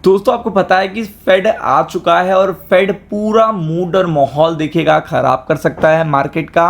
दोस्तों आपको पता है कि फेड आ चुका है और फेड पूरा मूड और माहौल देखेगा खराब कर सकता है मार्केट का।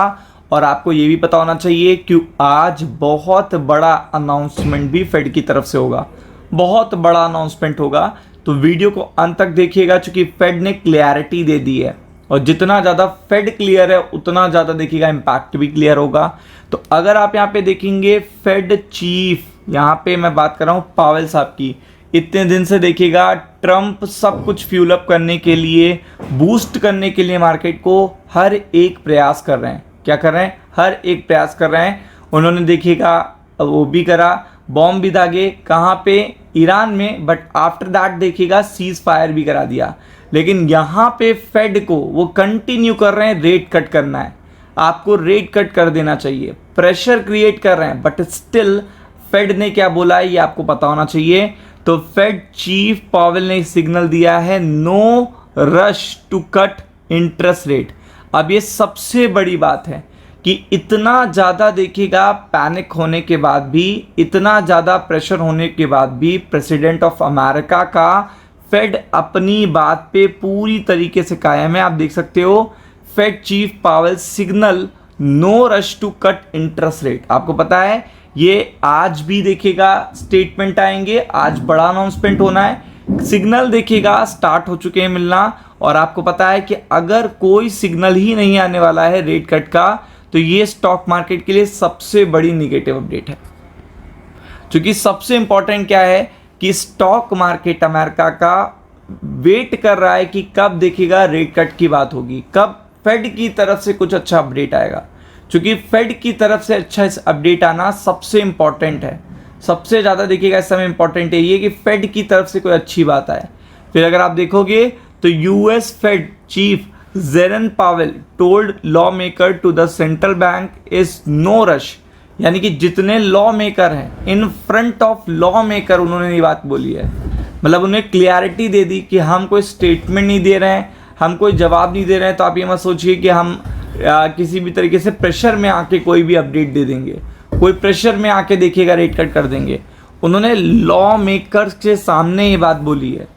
और आपको ये भी पता होना चाहिए कि आज बहुत बड़ा अनाउंसमेंट भी फेड की तरफ से होगा, बहुत बड़ा अनाउंसमेंट होगा। तो वीडियो को अंत तक देखिएगा क्योंकि फेड ने क्लियरिटी दे दी है और जितना ज़्यादा फेड क्लियर है उतना ज़्यादा देखिएगा इम्पैक्ट भी क्लियर होगा। तो अगर आप यहाँ पे देखेंगे फेड चीफ, यहाँ पे मैं बात कर रहा हूँ पावेल साहब की, इतने दिन से देखिएगा ट्रम्प सब कुछ फ्यूल अप करने के लिए, बूस्ट करने के लिए मार्केट को हर एक प्रयास कर रहे हैं। क्या कर रहे हैं? हर एक प्रयास कर रहे हैं। उन्होंने देखिएगा वो भी करा, बॉम्ब भी दागे, कहाँ पे? ईरान में, बट आफ्टर दैट देखिएगा सीज फायर भी करा दिया। लेकिन यहाँ पे फेड को वो कंटिन्यू कर रहे हैं, रेट कट करना है, आपको रेट कट कर देना चाहिए, प्रेशर क्रिएट कर रहे हैं। बट स्टिल फेड ने क्या बोला है ये आपको पता होना चाहिए। तो फेड चीफ पावेल ने सिग्नल दिया है, no rush to cut interest rate. अब ये सबसे बड़ी बात है कि इतना ज़्यादा देखिएगा पैनिक होने के बाद भी, इतना ज़्यादा प्रेशर होने के बाद भी प्रेसिडेंट ऑफ अमेरिका का फेड अपनी बात पे पूरी तरीके से कायम है। आप देख सकते हो Fed chief Powell signal, no rush to cut interest rate. आपको पता है ये आज भी देखिएगा स्टेटमेंट आएंगे, आज बड़ा अनाउंसमेंट होना है, सिग्नल देखिएगा स्टार्ट हो चुके हैं मिलना। और आपको पता है कि अगर कोई सिग्नल ही नहीं आने वाला है रेट कट का तो ये स्टॉक मार्केट के लिए सबसे बड़ी निगेटिव अपडेट है। क्योंकि सबसे इंपॉर्टेंट क्या है कि स्टॉक मार्केट अमेरिका का वेट कर रहा है कि कब देखिएगा रेट कट की बात होगी, कब फेड की तरफ से कुछ अच्छा अपडेट आएगा। क्योंकि फेड की तरफ से अच्छा अपडेट आना सबसे इंपॉर्टेंट है, सबसे ज़्यादा देखिएगा इस समय इंपॉर्टेंट है ये कि फेड की तरफ से कोई अच्छी बात आए। फिर अगर आप देखोगे तो US Fed chief Jerome Powell told law maker to the central bank is no rush, यानी कि जितने लॉ मेकर हैं in front of law maker उन्होंने ये बात बोली है। मतलब उन्हें क्लियरिटी दे दी कि हम कोई स्टेटमेंट नहीं दे रहे हैं, हम कोई जवाब नहीं दे रहे हैं। तो आप ये मत सोचिए कि हम किसी भी तरीके से प्रेशर में आके कोई भी अपडेट दे देंगे, कोई प्रेशर में आके देखिएगा रेट कट कर देंगे। उन्होंने लॉ मेकर्स के सामने ये बात बोली है,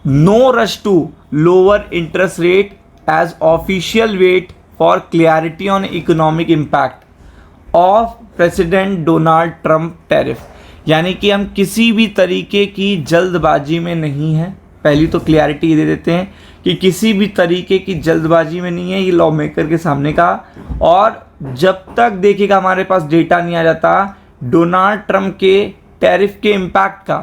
no rush to lower interest rate as official wait for clarity on economic impact of president Donald Trump tariff. यानी कि हम किसी भी तरीके की जल्दबाजी में नहीं हैं, पहली तो क्लियरिटी दे देते हैं कि किसी भी तरीके की जल्दबाजी में नहीं है ये लॉ मेकर के सामने का। और जब तक देखिएगा हमारे पास डेटा नहीं आ जाता डोनाल्ड ट्रंप के टैरिफ के इम्पैक्ट का,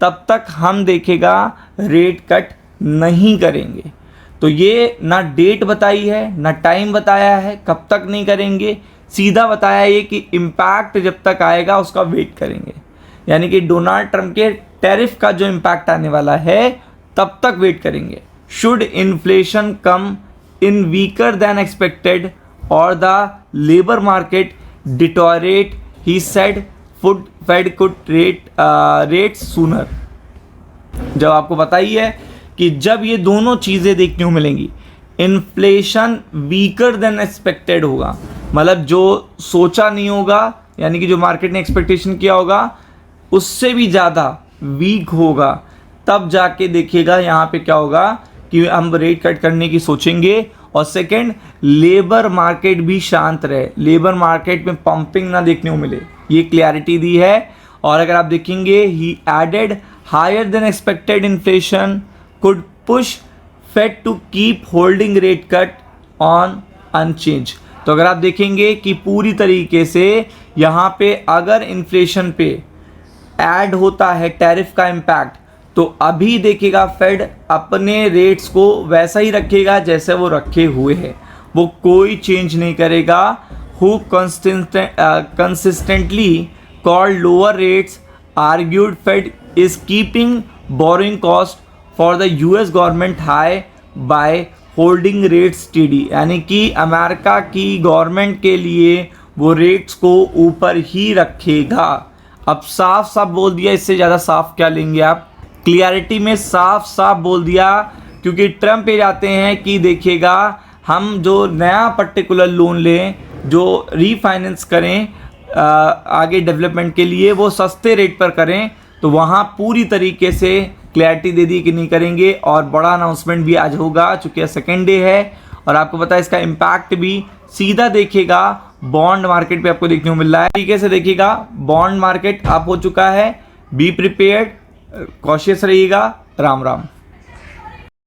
तब तक हम देखिएगा रेट कट नहीं करेंगे। तो ये ना डेट बताई है, ना टाइम बताया है कब तक नहीं करेंगे, सीधा बताया है कि इम्पैक्ट जब तक आएगा उसका वेट करेंगे। यानी कि डोनाल्ड ट्रंप के टैरिफ का जो इम्पैक्ट आने वाला है तब तक वेट करेंगे। Should inflation come in weaker than expected और the labour market deteriorate, he said Fed could rate sooner. जब आपको पता ही है कि जब ये दोनों चीज़ें देखने को मिलेंगी, इन्फ्लेशन वीकर देन एक्सपेक्टेड होगा, मतलब जो सोचा नहीं होगा, यानी कि जो मार्केट ने एक्सपेक्टेशन किया होगा उससे भी ज़्यादा वीक होगा, तब जाके देखिएगा यहाँ पे क्या होगा कि हम रेट कट करने की सोचेंगे। और सेकंड, लेबर मार्केट भी शांत रहे, लेबर मार्केट में पंपिंग ना देखने को मिले, ये क्लैरिटी दी है। और अगर आप देखेंगे he added higher than expected inflation could push Fed to keep holding rate cut on unchanged. तो अगर आप देखेंगे कि पूरी तरीके से यहाँ पे अगर इन्फ्लेशन पे ऐड होता है टैरिफ का इम्पैक्ट, तो अभी देखिएगा फेड अपने रेट्स को वैसा ही रखेगा जैसे वो रखे हुए हैं, वो कोई चेंज नहीं करेगा। Who consistently called lower rates argued Fed is keeping borrowing cost for the US government high by holding rates steady. यानी कि अमेरिका की गवर्नमेंट के लिए वो रेट्स को ऊपर ही रखेगा। अब साफ साफ बोल दिया, इससे ज़्यादा साफ क्या लेंगे आप, क्लियरिटी में साफ साफ बोल दिया। क्योंकि ट्रम्प ये जाते हैं कि देखिएगा हम जो नया पर्टिकुलर लोन लें, जो रीफाइनेंस करें आगे डेवलपमेंट के लिए, वो सस्ते रेट पर करें। तो वहाँ पूरी तरीके से क्लैरिटी दे दी कि नहीं करेंगे, और बड़ा अनाउंसमेंट भी आज होगा चूंकि सेकेंड डे है, और आपको पता है इसका इम्पैक्ट भी सीधा देखिएगा बॉन्ड मार्केट पे आपको देखने को मिल रहा है। तरीके से देखिएगा बॉन्ड मार्केट अप हो चुका है, बी प्रिपेयर्ड, कॉशियस रहिएगा। राम राम।